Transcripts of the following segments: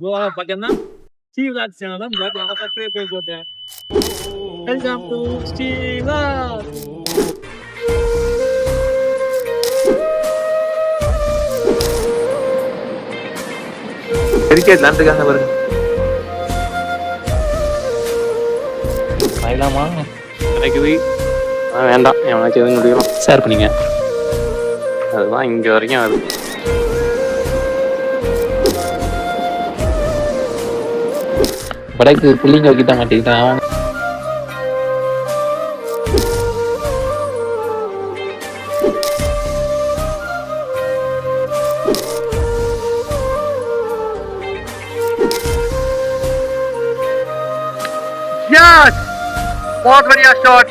கோவா பக்கம் தான் ஸ்ரீவிலாக் சேனல் தான் சப்ஸ்கிரைப் போட்டேன். Welcome to Sri vlog. கிரிக்கெட் விளாண்டுருக்காங்க பாருங்க. ஆயிலாமா கிடைக்குது. வேண்டாம், எவனாச்சும் எதுவும் முடியும் ஷேர் பண்ணிங்க. அதுதான் இங்க வரைக்கும் அது. படைக்கு புள்ளிங்க வைக்கிட்ட மாட்டேங்கிறான். Yes! बहुत बढ़िया शॉट.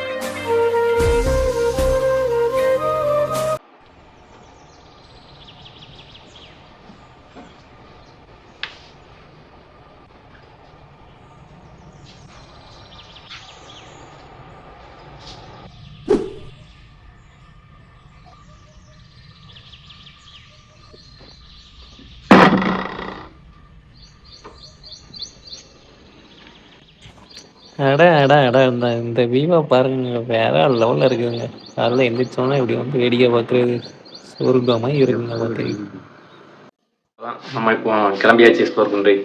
இந்த வியூவை பாருங்க, வேற லெவல்ல இருக்குதுங்க. அதில் எந்திரிச்சோன்னா இப்படி வந்து வேடிக்கை பார்க்குறது சொர்க்கமாக இருக்குங்க. பார்த்து நம்ம இப்போ கிளம்பியாச்சு ஸ்கோர் பண்றேன்.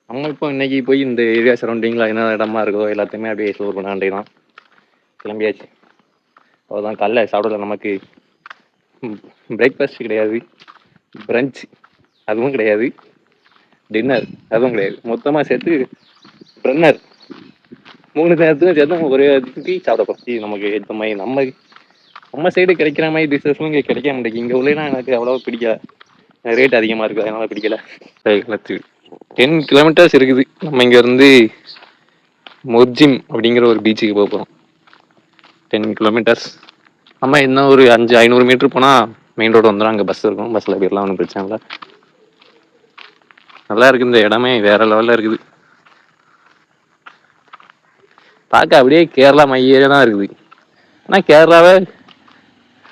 நம்ம இப்போ இன்னைக்கு போய் இந்த ஏரியா சரௌண்டிங்ல என்ன இடமா இருக்கோ எல்லாத்தையுமே அப்படியே எக்ஸ்ப்ளோர் பண்ண வேண்டியதான். கிளம்பியாச்சு. அவ்வளோதான். காலைல சாப்பிடல. நமக்கு பிரேக்ஃபாஸ்ட் கிடையாது, பிரஞ்ச் அதுவும் கிடையாது, டின்னர் அதுவும் கிடையாது. மொத்தமாக சேர்த்து பிரன்னர் 3 நேரத்துக்கும் சேர்த்து ஒரே சாப்பிட போச்சு. நமக்கு ஏற்ற மாதிரி நம்ம சைடு கிடைக்கிற மாதிரி டிஷ்ஷஸ்லாம் இங்கே கிடைக்க மாட்டேங்குது. இங்கே உள்ளேனா எனக்கு அவ்வளோ பிடிக்கல. ரேட் அதிகமாக இருக்குது, அதனால பிடிக்கல. 10 கிலோமீட்டர்ஸ் இருக்குது. நம்ம இங்கேருந்து மொர்ஜிம் அப்படிங்கிற ஒரு பீச்சுக்கு போக போகிறோம். 10 கிலோமீட்டர்ஸ். நம்ம இன்னும் ஒரு 500 மீட்டர் போனால் மெயின் ரோடு வந்துடும். அங்கே பஸ் இருக்கும், பஸ்ஸில் போயிடலாம், ஒன்றும் பிரச்சனை இல்லை. நல்லா இருக்குது. இந்த இடமே வேற லெவலில் இருக்குது. பார்க்க அப்படியே கேரளா மையே தான் இருக்குது. ஆனால் கேரளாவை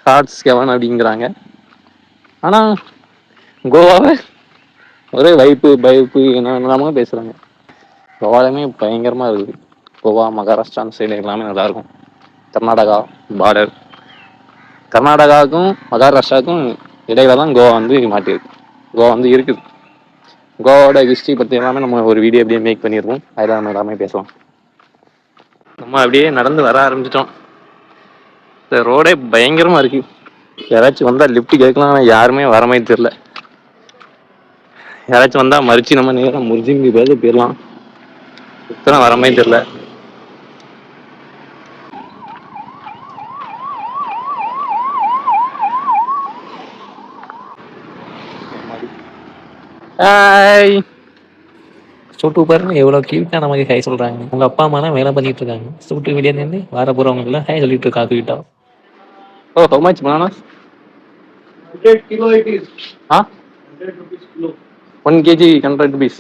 ஹார்ட்ஸ் கெவன் அப்படிங்கிறாங்க. ஆனால் கோவாவை ஒரே வைப்பு என்னென்னமோ பேசுகிறாங்க. கோவாலுமே பயங்கரமாக இருக்குது. கோவா, மகாராஷ்டிரா அந்த சைடு எல்லாமே நல்லாயிருக்கும். கர்நாடகா பார்டர். கர்நாடகாவுக்கும் மகாராஷ்டிராவுக்கும் இடையில தான் கோவா வந்து மாட்டியிருக்கு. கோவா வந்து இருக்குது. கோவாவோட ஹிஸ்ட்ரி பற்றி எல்லாமே நம்ம ஒரு வீடியோ அப்படியே மேக் பண்ணியிருக்கோம். அதில் நம்ம எல்லாமே பேசலாம். நம்ம அப்படியே நடந்து வர ஆரம்பிச்சிட்டோம். இந்த ரோடே பயங்கரமாக இருக்குது. யாராச்சும் வந்தால் லிஃப்ட் கேட்கலாம், ஆனால் யாருமே வர மாதிரி தெரில. யாராச்சும் வந்தால் மறிச்சு நம்ம நேரம் முறிஞ்சிங்க பேர் போயிடலாம். இத்தனை வர மாதிரி தெரில. ஹாய். சூட்டு பாருங்க எவ்வளோ கியூட்டாக நமக்கு ஹை சொல்கிறாங்க. உங்கள் அப்பா அம்மா தான் வேலை பண்ணிட்டு இருக்காங்க. சூட்டு வெளியே நின்று வர போகிறவங்களாம் ஹை சொல்லிட்டு இருக்கா கியூட்டா. Oh, how much bananas? 100 kilo it is. Huh? 100 rupees kilo. 1 kg 100 rupees.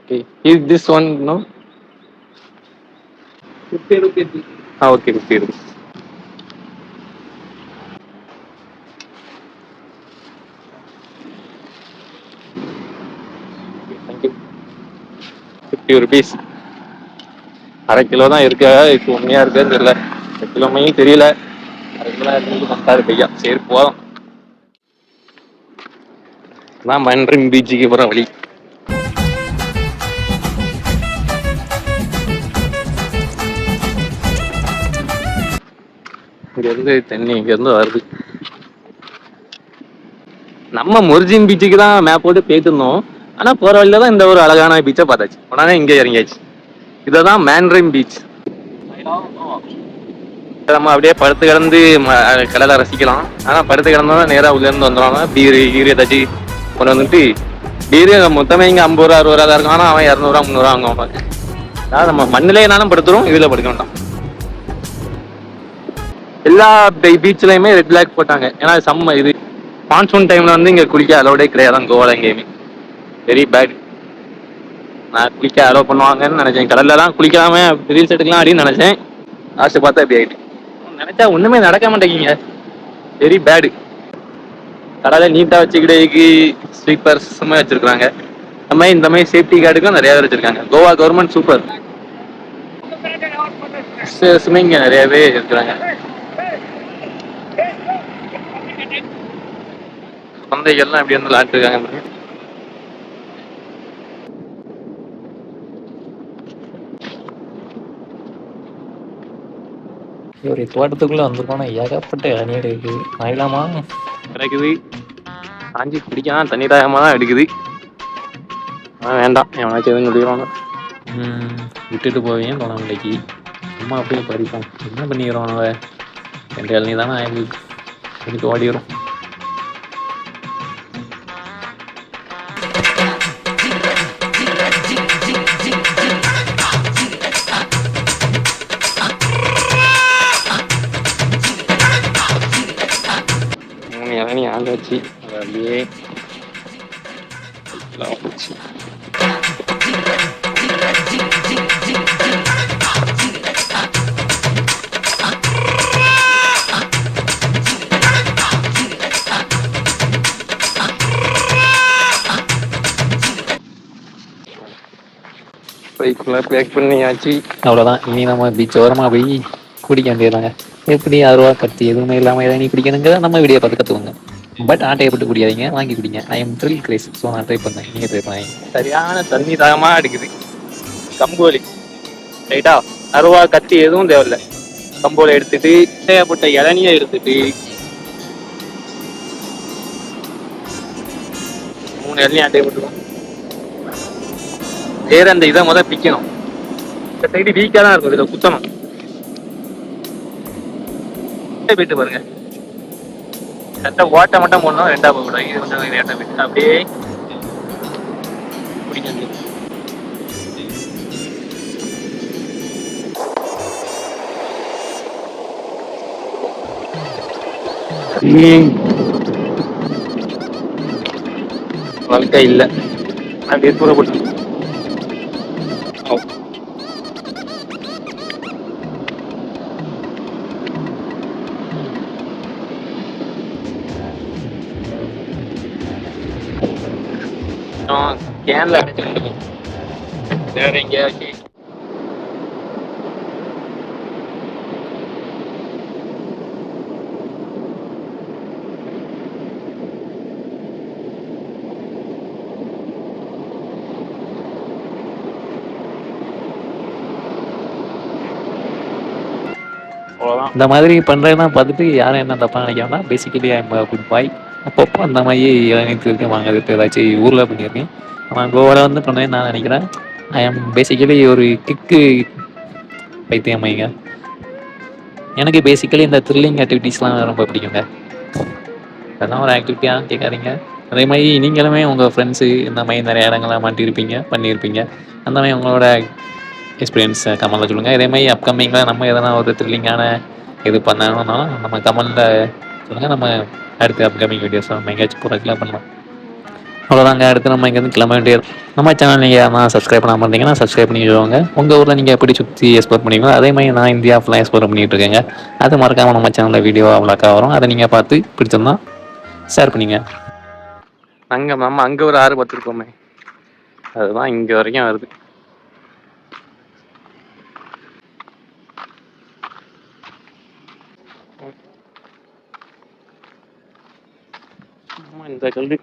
Okay. Is this one no? 50 rupees. Ah, okay, 50 rupees. Okay, thank you. 50 rupees. அரை கிலோ தான் இருக்கு. இப்போ உண்மையா இருக்குன்னு தெரியல. 1 கிலோ மையும் தெரியல. அரை கிலோ இருக்கு கரெக்டாக பையா. சரி போதும். நான் மன்றம் பீச்சுக்கு போகிற வழி. இங்கேருந்து தண்ணி இங்கேருந்து வருது. நம்ம மொர்ஜின் பீச்சுக்கு தான் மேப் போட்டு போயிட்டு இருந்தோம். ஆனால் போகிற வழியில தான் இந்த ஒரு அழகான பீச்சை பார்த்தாச்சு. உடனே இங்கே இறங்கியாச்சு. இதுதான் மேன்ட்ரிம் பீச். நம்ம அப்படியே படுத்து கிடந்து கடலை ரசிக்கலாம். ஆனால் படுத்து கிடந்தா நேராக உள்ளேருந்து வந்துடுவாங்க. பீரு ஏதாச்சும் கொண்டு வந்துட்டு பீரு மொத்தமே இங்கே 50 ரூபா 60 ரூபா தான் இருக்கும். ஆனால் அவன் 200 ரூபா 300 ரூபா வாங்குவாங்க. அதாவது நம்ம மண்ணிலேனாலும் படுத்துரும், இதில் படுக்க வேண்டாம். எல்லா பீச்லையுமே ரெட் பிளாக் போட்டாங்க. ஏன்னா சம்ம இது மான்சூன் டைம்ல வந்து இங்கே குளிக்க அலோடே கிடையாதான் கோவால எங்கேயுமே. Very bad. நான் குளிக்க அலோ பண்ணுவாங்கன்னு நினைச்சேன். கடல்லலாம் குளிக்காம ரீல்ஸ் எடுக்கலாம் அப்படின்னு நினைச்சேன். லாஸ்ட் பார்த்தா இப்படி ஆயிட்டு. நினைச்சா ஒண்ணுமே நடக்க மாட்டேங்குங்க. Very bad. கடலை நீட்டா வச்சுக்கிட்டேக்கு ஸ்வீப்பர்ஸ் வச்சிருக்காங்க. இந்த மாதிரி சேஃப்டி கார்டுக்கும் நிறைய பேர் வச்சிருக்காங்க. Goa government super. இங்க நிறையவே இருக்கிறாங்க. குழந்தைகள்லாம் எப்படி வந்து விளையாட்டுருக்காங்க. ஒரு தோட்டத்துக்குள்ள வந்துருக்கோம்னா ஏகப்பட்ட இளநீர் இருக்குது. ஆயிலாமா கிடைக்குது. காஞ்சி குடிக்கலாம் தண்ணி தாகமா தான் எடுக்குது. வேண்டாம் எவனாச்சும் எதுவும் சொல்லிடுவாங்க. விட்டுட்டு போவேன் குழந்தைக்கு சும்மா அப்படியே பறிப்போம். என்ன பண்ணிக்கிறோம் அவ 2 இளநீர் தானே ஆயிடுது. எனக்கு ஓடிடும். இளநீ ஆகாச்சு. அது அப்படியே பேக் பண்ணியாச்சு. அவ்வளோதான். இனி நம்ம பீச் ஓரமாக போய் குடிக்க வேண்டியதாங்க. எப்படி 6 ரூபா கத்தி எதுவுமே இல்லாமல் இளநீ குடிக்கணுங்க. நம்ம வீடியோ பார்த்து கற்றுவோங்க. பட் ஆட்டையை போட்டு குடிக்காதீங்க, வாங்கி குடிங்க. I am thrill grace. So நான் ட்ரை பண்ணேன். நீங்கள் ட்ரை பண்ணேன். சரியான தண்ணி தாகமா எடுக்குது. கம்போலி ரைட்டா. 6 ரூபா கத்தி எதுவும் தேவையில்லை. கம்போல எடுத்துட்டு தேவைப்பட்ட இளநியை எடுத்துட்டு 3 இளநீ ஆட்டையை போட்டுருவோம். வேற அந்த இதை முதல் பிக்கணும். இந்த சைடு வீக்கா தான் இருக்கும். இதில் குத்தணும். போயிட்டு பாருங்க. சட்டை ஓட்ட மட்டும் போடணும். 2ஆ போகக்கூடாது. இது கொஞ்சம் லேட்டாக போயிட்டு அப்படியே பிடிக்காது. வாழ்க்கை இல்லை. அப்படியே தூரப்பட்டு கேன்ல அடிச்சு வேற எங்கேயாச்சு இந்த மாதிரி பண்ணுறேன்னா பார்த்துட்டு யாரும் என்ன தப்பாக நினைக்காமனா பேசிக்கலி ஐ எம் குட் பாய். அப்பப்போ அந்த மாதிரி இளநீர் இருக்கேன் வாங்கிறது ஏதாச்சும் ஊரில் பண்ணியிருக்கேன். ஆனால் கோவாவில் வந்து பண்ணேன்னு நான் நினைக்கிறேன். ஐ எம் பேசிக்கலி ஒரு கிக்கு பைத்தியமைங்க. எனக்கு பேசிக்கலி இந்த த்ரில்லிங் ஆக்டிவிட்டீஸ்லாம் ரொம்ப பிடிக்குங்க. அதெல்லாம் ஒரு ஆக்டிவிட்டியாக கேட்காதீங்க. அதே மாதிரி நீங்களுமே உங்கள் ஃப்ரெண்ட்ஸு இந்த மாதிரி நிறைய இடங்கள்லாம் மாட்டியிருப்பீங்க, பண்ணியிருப்பீங்க. அந்த மாதிரி உங்களோட எக்ஸ்பீரியன்ஸை கமெண்ட்டில் சொல்லுங்கள். இதே மாதிரி அப்கமிங்கில் நம்ம எதனா ஒரு த்ரில்லிங்கான இது பண்ணணும்னாலும் நம்ம கமெண்ட்டில் சொல்லுங்கள். நம்ம அடுத்து அப்கமிங் வீடியோஸ் நம்ம எங்கேயாச்சும் போகிறதுக்குலாம் பண்ணலாம். அவ்வளோதாங்க. அடுத்து நம்ம இங்கேருந்து கிளம்ப வேண்டியது. நம்ம சேனல் நீங்கள் யாரா சப்ஸ்கிரைப் பண்ணாமல் இருந்தீங்கன்னா சப்ஸ்கிரைப் பண்ணிடுவாங்க. உங்கள் ஊரில் நீங்கள் எப்படி சுற்றி எக்ஸ்ப்ளோர் பண்ணுவீங்களோ அதே மாதிரி நான் இந்தியா ஃபுல்லாக எக்ஸ்ப்ளோர் பண்ணிகிட்டு இருக்கேங்க. அது மறக்காமல் நம்ம சேனலில் வீடியோ அவ்வளோக்கா வரும். அதை நீங்கள் பார்த்து பிடிச்சிருந்தா ஷேர் பண்ணிங்க. அங்கே நம்ம அங்கே ஒரு 6 பார்த்துருக்கோமே, அதுதான் இங்கே வரைக்கும் வருது. இந்த கல்வி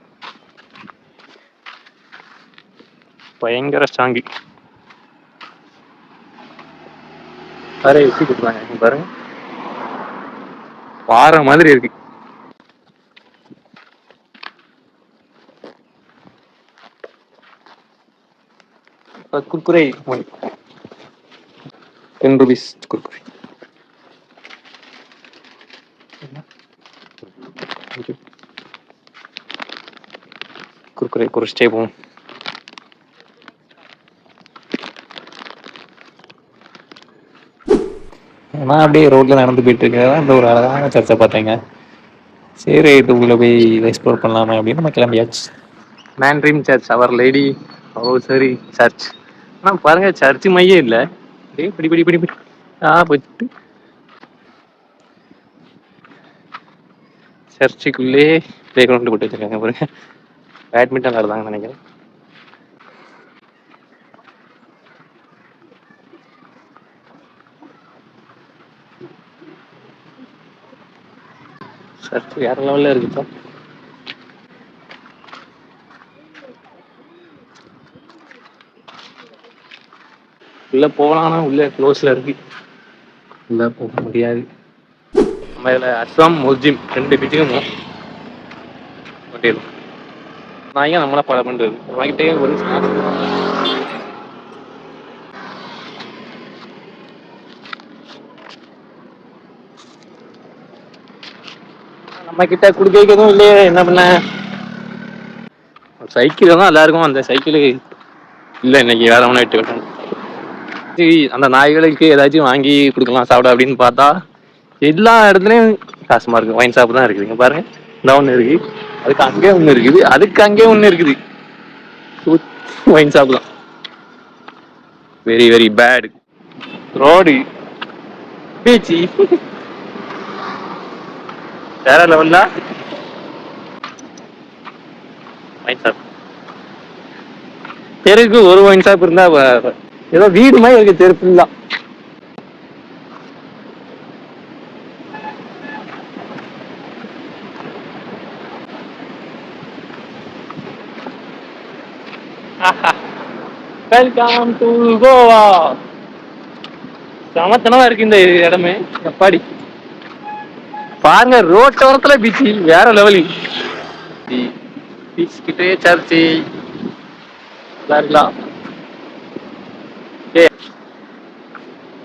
பயங்கர ஸ்ட்ராங்கு. வேற வச்சு கொடுத்தாங்க பாருங்க. பாறை மாதிரி இருக்கு. குர்குரே 10 rupees குர்குரே. குர்குரே குடிச்சிட்டே போவோம். நான் அப்படியே ரோட்டில் நடந்து போயிட்டு இருக்கேன். இந்த ஒரு அழகான சர்ச்சை பார்த்தேங்க. சரி இதுக்குள்ளே போய் எக்ஸ்ப்ளோர் பண்ணலாமே அப்படின்னு நம்ம கிளம்பியாச்சு. மேன் ட்ரீம் சர்ச், அவர் லேடி சரி சர்ச். ஆனா பாருங்க சர்ச்சு மையே இல்ல. டேய் பிடி பிடி பிடி பிடி. போயிட்டு சர்ச்சுக்குள்ளே பிளே கிரவுண்ட் போட்டு வச்சிருக்காங்க பாருங்க. பேட்மிண்டன் விளாடுதாங்கன்னு நினைக்கிறேன். சர்ச் வேற லெவல்ல இருக்குப்பா. உள்ள போகலாம்னா உள்ள க்ளோஸ்ல இருக்கு. உள்ள போக முடியாது. நம்ம இதுல அஸ்ஸாம் முஸ்லிம் 2 பீச்சுக்கும் போட்டிருக்கோம். நான் ஏன் நம்மளா ஃபாலோ பண்றது வாங்கிட்டே ஒரு நம்ம கிட்ட குடுக்க எதுவும் இல்லையே, என்ன பண்ண. சைக்கிள் தான் எல்லாருக்கும், அந்த சைக்கிள் இல்ல இன்னைக்கு வேற ஒண்ணு விட்டு விட்டேன். அந்த நாய்களுக்கு ஏதாச்சும் வாங்கி கொடுக்கலாம் சாப்பிட அப்படின்னு பார்த்தா எல்லா இடத்துலயும் காசுமா இருக்கு. ஒயின் ஷாப் தான் இருக்குதுங்க பாருங்க. இந்த ஒண்ணு இருக்கு, அதுக்கு அங்கே ஒண்ணு இருக்குது, அதுக்கு அங்கே ஒண்ணு இருக்குது. ஒயின் ஷாப் தான். Very very bad. Road beach வேற லெவல்ல. ஒயின் ஷாப் தெருக்கு ஒரு ஒயின் ஷாப் இருந்தா ஏதோ வீடு மாதிரி இருக்கு தெரு ஃபுல்லா. Welcome to Goa. சமத்தனமா இருக்கு இந்த இடமே. எப்பாடி பாருங்க, ரோட்டோரத்துல பீச் வேற லெவலு. பீச் கிட்டே சர்ச்சு இருக்கலாம்.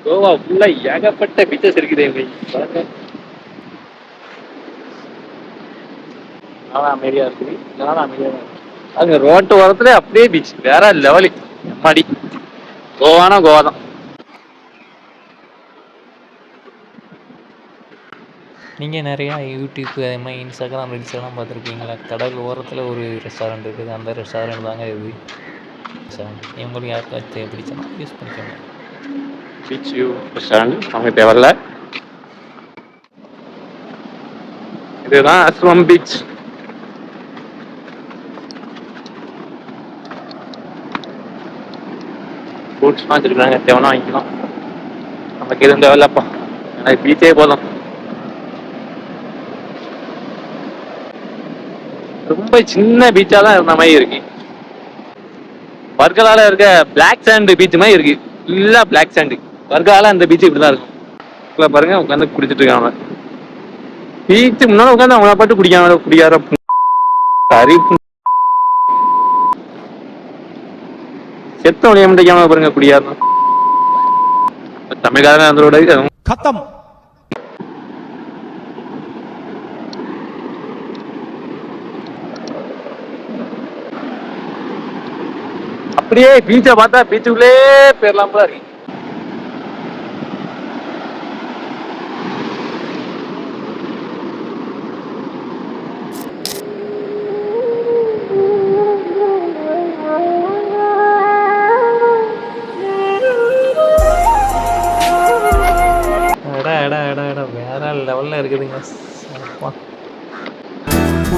கோவா ஃபுல்லா ஏகப்பட்ட பீச்சஸ் இருக்குது. அமைதியா இருக்குது, அமைதியா இருக்கு. அங்க ரோட்டு ஓரத்துல அப்படியே பீச் வேற லெவலு. எம்மாடி கோவானா கோவா தான். நீங்கள் நிறையா யூடியூப் அதே மாதிரி இன்ஸ்டாகிராம் ரீல்ஸ் எல்லாம் பார்த்துருப்பீங்களா? கடல் ஓரத்தில் ஒரு ரெஸ்டாரண்ட் இருக்குது. அந்த ரெஸ்டாரண்ட் தாங்க இது. உங்களுக்கு யாருக்காச்சும் தேவைப்படுச்சுன்னா யூஸ் பண்ணிக்கோங்க. பீச் வியூ ரெஸ்டாரண்ட் அவங்க தேவையில்ல. இதுதான் அஸ்வம் பீச். ஃப்ரூட்ஸ்லாம் வச்சிருக்காங்க, தேவைன்னா வாங்கிக்கலாம். நமக்கு எதுவும் தேவையில்லப்பா, எனக்கு பீச்சே போதும். ரொம்ப சின்ன பீச்சா தான் இருந்த மாதிரி இருக்கு. வர்கலால இருக்க பிளாக் சாண்ட் பீச் மாதிரி இருக்கு. ஃபுல்லா பிளாக் சாண்ட். வர்கலால அந்த பீச் இப்படிதான் இருக்கும். பாருங்க உட்காந்து குடிச்சிட்டு இருக்காங்க. பீச் முன்னால உட்காந்து அவங்க பாட்டு குடிக்காம குடியார சரி செத்த ஒளிய முடிக்காம பாருங்க குடியாரணும். தமிழ்காரன் அதோட கத்தம். அப்படியே பீச்சை பார்த்தா பீச்சுக்குள்ளே போயிடலாம் போல இருக்கு. வேற லெவல்ல இருக்குதுங்க.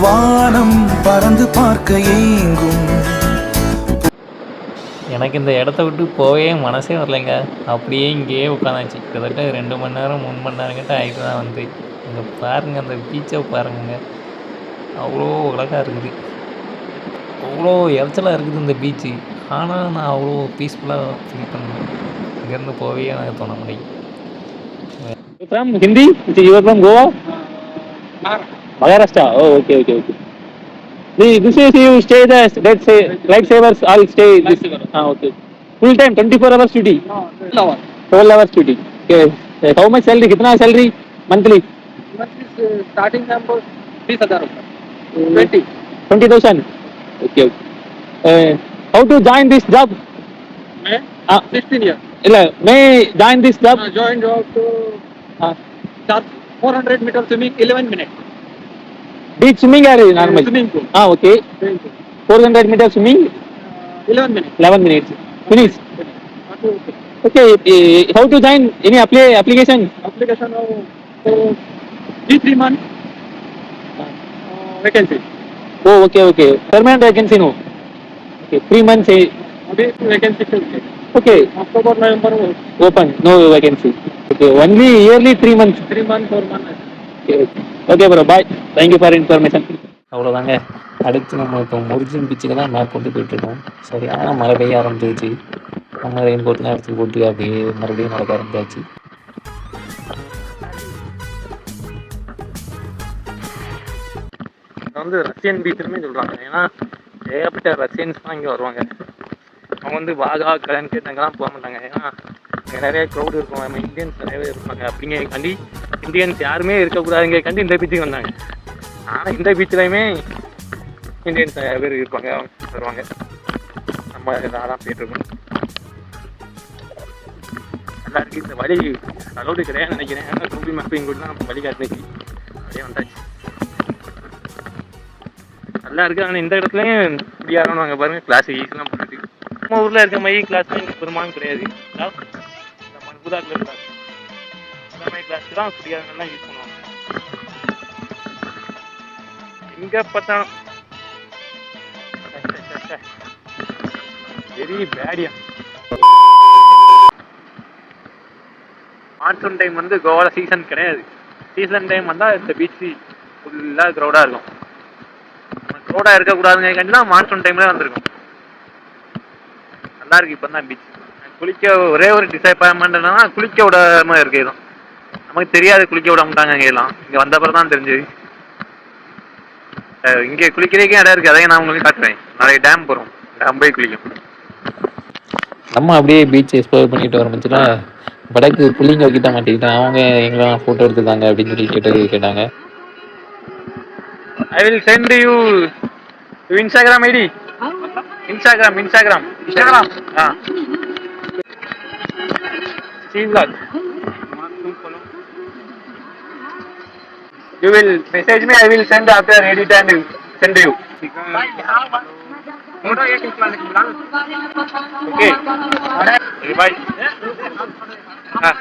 வானம் பறந்து பார்க்க ஏங்கும். எனக்கு இந்த இடத்த விட்டு போவே மனசே வரலைங்க. அப்படியே இங்கேயே உட்காந்தாச்சு. கிட்டத்தட்ட 2 மணி நேரம் 3 மணி நேரம் கிட்ட ஆகிட்டு தான் வந்து. இங்கே பாருங்கள், அந்த பீச்சை பாருங்க, அவ்வளோ அழகாக இருக்குது. அவ்வளோ இறைச்சலாக இருக்குது இந்த பீச்சு. ஆனால் நான் அவ்வளோ பீஸ்ஃபுல்லாக ஃபீல் பண்ணுவேன். இங்கேருந்து போவே எனக்கு தோண முடியும். From Hindi? You are from Goa? Maharashtra. Oh, okay. This is you stay there. Let's say lifesavers all stay. This. Okay. Full time 24 hours duty. No, 12 hours. 12 hours duty. Okay. How much salary? कितना salary monthly? Monthly starting number 20,000 rupees. 20,000. Okay. How to join this job? May 16 years. இல்ல may join this job? Join job to charge 400 meter swimming 11 minutes. Beach swimming or normal? Swimming pool. Okay. 400 meter swimming 11 minutes. 11 minutes. Finish. Okay, how to join any application? Application of so 3 months vacancy. Oh, okay. Permanent vacancy no. Okay, 3 months. अभी vacancy चलती है. Okay, October November open, no vacancy. Okay, only yearly 3 months. 3 months 4 months. Okay bro, bye. Thank you for information. அவ்வளோதாங்க. அடுத்து நம்ம இப்போ original பீச்சுக்கு தான் map போட்டு போயிட்டுருக்கோம். சரியான மழை பெய்ய ஆரம்பிச்சிருச்சு. நம்ம ரெயின் கோட்லாம் எடுத்து போட்டு அப்படியே மறுபடியும் நடக்க ஆரம்பிச்சாச்சு. வந்து ரஷ்யன் பீச்சுமே சொல்றாங்க. ஏன்னா ஏகப்பட்ட ரஷ்யன்ஸ் தான் இங்கே வருவாங்க. அவங்க வந்து வாகா கலன்கேட் அங்கெல்லாம் போக மாட்டாங்க. ஏன்னா அங்கே நிறைய க்ரௌட் இருக்கும். நம்ம இந்தியன்ஸ் நிறையவே இருப்பாங்க. அப்படிங்கிறக்காண்டி இந்தியன்ஸ் யாருமே இருக்கக்கூடாதுங்கிறக்காண்டி இந்த பீச்சுக்கு வந்தாங்க. ஆனால் இந்த பீச்சிலையுமே இந்தியன்ஸ் நிறைய பேர் இருப்பாங்க, வருவாங்க. நம்ம இதாக போயிட்டுருக்கோம். எல்லாருக்கும் இந்த வழி அலோடு கிடையாது நினைக்கிறேன். ஏன்னா கூகுள் மேப்பிங் கூட நம்ம வழி காட்டுச்சு. அப்படியே வந்தாச்சு. நல்லா இருக்குது. ஆனால் இந்த இடத்துலையும் இப்படி யாரும் வாங்க பாருங்கள், கிளாஸ் ஈஸிலாம் போட்டுட்டு நம்ம ஊரில் இருக்க மாதிரி கிளாஸ் பெருமானும் கிடையாது. நம்ம புதாக்கில் கிளாஸ் இந்த மாதிரி கிளாஸ் தான் ஃப்ரீயாகலாம் யூஸ் பண்ணுவாங்க. எங்கே பார்த்தா வெரி பேடியா. மான்சூன் டைம் வந்து கோவாவில் சீசன் கிடையாது. சீசன் டைம் வந்தால் இந்த பீச் ஃபுல்லாக க்ரௌடாக இருக்கும். க்ரௌடாக இருக்கக்கூடாதுங்கிறக்காண்டி தான் மான்சூன் டைம்லேயே வந்திருக்கும். நல்லா இருக்கு. இப்போ தான் பீச் குளிக்க ஒரே ஒரு டிசப்பாயின்மெண்ட் என்னன்னா குளிக்க விடாம இருக்கு. இதுவும் நமக்கு தெரியாது, குளிக்க விட மாட்டாங்க. அங்கெல்லாம் இங்கே வந்த அப்புறம் தான் தெரிஞ்சது. இங்கே குளிக்கிறதுக்கே இடம் இருக்குது. அதையும் நான் உங்களுக்கு காட்டுறேன். நாளைக்கு டேம் போகிறோம், டேம் போய் குளிக்கும். நம்ம அப்படியே பீச் எக்ஸ்ப்ளோர் பண்ணிட்டு வரமுச்சுல வடக்கு புள்ளிங்க கிட்ட மாட்டிக்கிட்டேன். அவங்க எங்கெல்லாம் ஃபோட்டோ எடுத்துக்காங்க அப்படின்னு சொல்லி கேட்டாங்க. I will send you Instagram ID. Instagram. हाँ. Steve Vlog. You will message me. I will send after edit and send you. Okay. Bye. हाँ.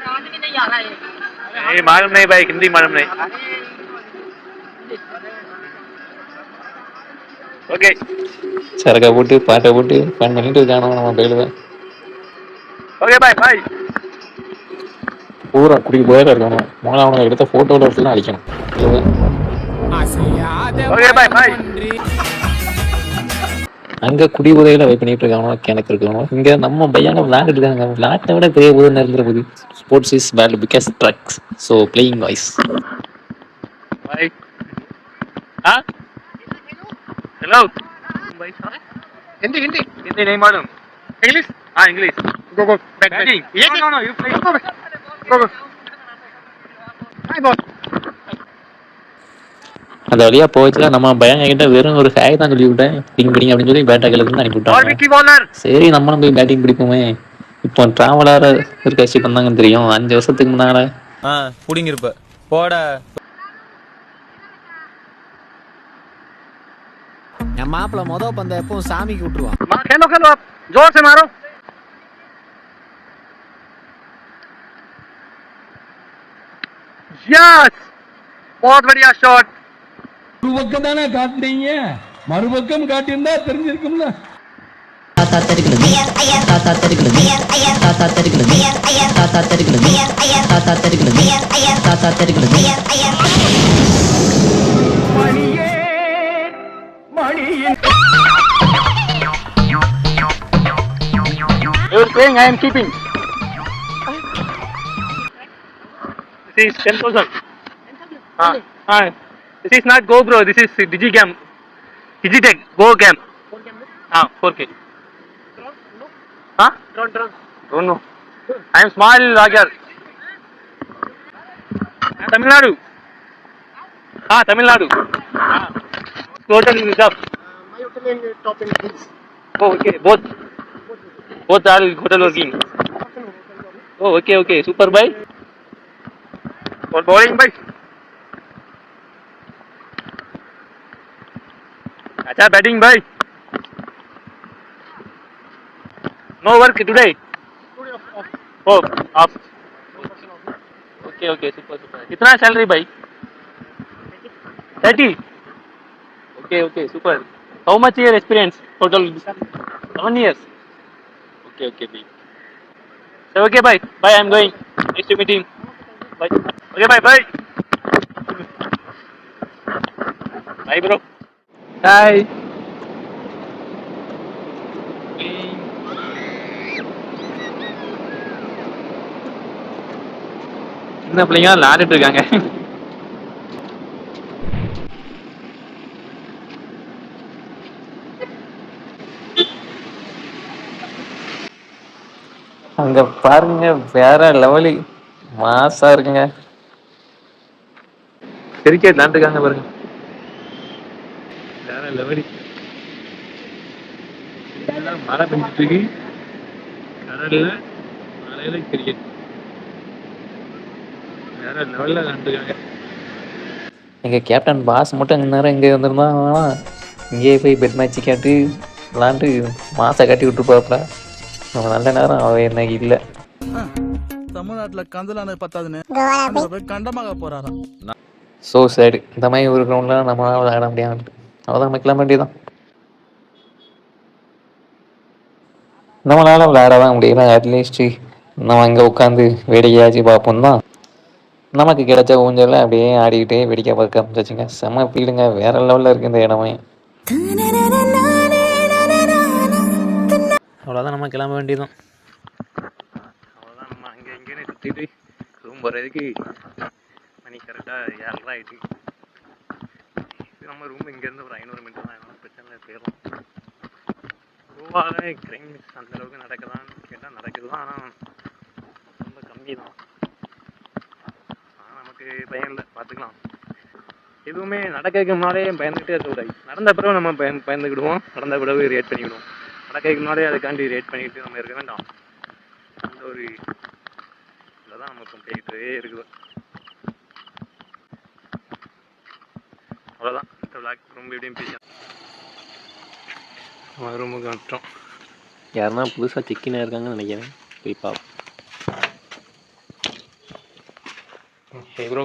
ये मालूम नहीं भाई, हिंदी मालूम नहीं. ஓகே, சரக்கா போட்டு பாட்டை போட்டு ஃபன் பண்ணிட்டு இருக்கானோ நம்ம பயிலுவேன். Okay bye. பூரா குடி போயிட இருக்கணும். முதல்ல அவனை எடுத்த ஃபோட்டோவில் எடுத்துலாம் அடிக்கணும். Okay bye. அங்கே குடி உதவியில் வெயிட் பண்ணிட்டு இருக்கானோ கிணக்கு இருக்கணும். இங்கே நம்ம பையனை விளையாண்டுட்டு இருக்காங்க. விளையாட்டை விட பெரிய உதவி இருந்துற போது. Sports is value because drugs. So playing voice. Bye. हाँ हेलो भाई. हिंदी नहीं मालूम. इंग्लिश. हाँ English. go batting. no you play. go hi boss. அந்த வழியாக போச்சுல நம்ம பையன் கிட்ட வெறும் ஒரு ஹேக் தான் சொல்லி விட்டேன். பிடிங்க அப்படின்னு சொல்லி பேட்டை கிளம்பி அனுப்பிவிட்டாங்க. சரி நம்மளும் போய் பேட்டிங் பிடிப்போமே. இப்போ டிராவலராக இருக்க கட்சி பண்ணாங்கன்னு தெரியும். 5 வருஷத்துக்கு முன்னால புடிங்கிருப்ப போட. என் மாப்பிள்ள மொதல் பந்த எப்பவும் சாமிக்கு விட்டுருவான். खेलो आप जोर से मारो. यस, बहुत बढ़िया शॉट. ஒரு பக்கம் தானே காட்டுறீங்க, மறுபக்கம் காட்டியிருந்தா தெரிஞ்சிருக்கும்ல. You are playing, I am keeping. This is 10,000. This is not GoPro, this is Digicam. Digitech, GoCam. 4K. Drone no. I am small logger. Tamil Nadu. Tamil Nadu. Hotel job. My hotel in top in hills. Oh, okay. Both are hotel working. Oh, okay. Super bye. For bowling bye. Acha batting bye. No work today. ओ आप okay okay super super कितना salary भाई 30 okay okay super how much year experience total 7 years okay okay भाई so okay bye bye I'm going nice to meeting bye okay bye bye bye bro Hi. சின்ன பிள்ளைங்க விளையாடிட்டு இருக்காங்க. அங்க பாருங்க வேற லெவலி மாசா இருக்குங்க. கிரிக்கெட் விளையாண்டுருக்காங்க பாருங்க. வேற லெவலி. மழை பெஞ்சிட்டு இருக்கு. கடல்ல மலையில கிரிக்கெட். வேற லெவல்ல விளையாண்டுருக்காங்க. எங்க கேப்டன் பாஸ் மட்டும் இந்நேரம் இங்கே வந்திருந்தா இங்கேயே போய் பெட் மேட்ச் கேட்டு விளாண்டு மாசை கட்டி விட்டுருப்பாப்புல. அவன் நல்ல நேரம் அவன் இன்னைக்கு இல்லை. தமிழ்நாட்டுல கந்தலான பத்தாதுன்னு கண்டமாக போறாராம். ஸோ சேடு. இந்த மாதிரி ஒரு கிரவுண்டில் நம்மளால விளையாட முடியாது. அவ்வளோதான் நம்ம கிளம்ப வேண்டியதான். நம்மளால விளையாடதான் முடியல. அட்லீஸ்ட் நம்ம அங்கே உட்காந்து வேடிக்கையாச்சும் பார்ப்போம் தான். நமக்கு கிடைச்ச ஊஞ்சலில் அப்படியே ஆடிக்கிட்டே வேடிக்கை பார்க்க ஆரம்பிச்சுங்க. செம்ம ஃபீலுங்க. வேற லெவலில் இருக்குது இந்த இடமே. அவ்வளோதான் நம்ம கிளம்ப வேண்டியதான். அவ்வளோதான் நம்ம அங்கே இங்கேன்னு சுற்றிட்டு ரூம் போகிறதுக்கு மணி கரெக்டாக 7:30 ஆகிட்டு. நம்ம ரூம் இங்கேருந்து ஒரு 500 மீட்டர் தான். அதனால பிரச்சனை போயிடலாம். கோவாவில் கிரைம்ஸ் அந்தளவுக்கு நடக்குதான்னு கேட்டால் நடக்குது தான். ஆனால் ரொம்ப கம்மி தான். நமக்கு பயம் இல்லை, பார்த்துக்கலாம். எதுவுமே நடக்கிறதுக்கு முன்னாலே பயந்துக்கிட்டே இருக்கக்கூடாது. நடந்த பிறகு நம்ம பயந்துக்கிடுவோம். நடந்த பிறகு ரியாக்ட் பண்ணிக்கிடுவோம். நடக்கிறதுக்கு முன்னாலே அதுக்காண்டி ரியாக்ட் பண்ணிக்கிட்டு நம்ம இருக்க வேண்டாம். அந்த ஒரு இதில் தான் நம்ம போய்கிட்டே இருக்குது. அவ்வளோதான். இந்த விளாக் ரொம்ப எப்படியும் பேச ரூமுக்கு வந்துட்டோம். யாருன்னா புதுசாக செக்கினாக இருக்காங்கன்னு நினைக்கிறேன். போய் பார்ப்போம். Hey bro.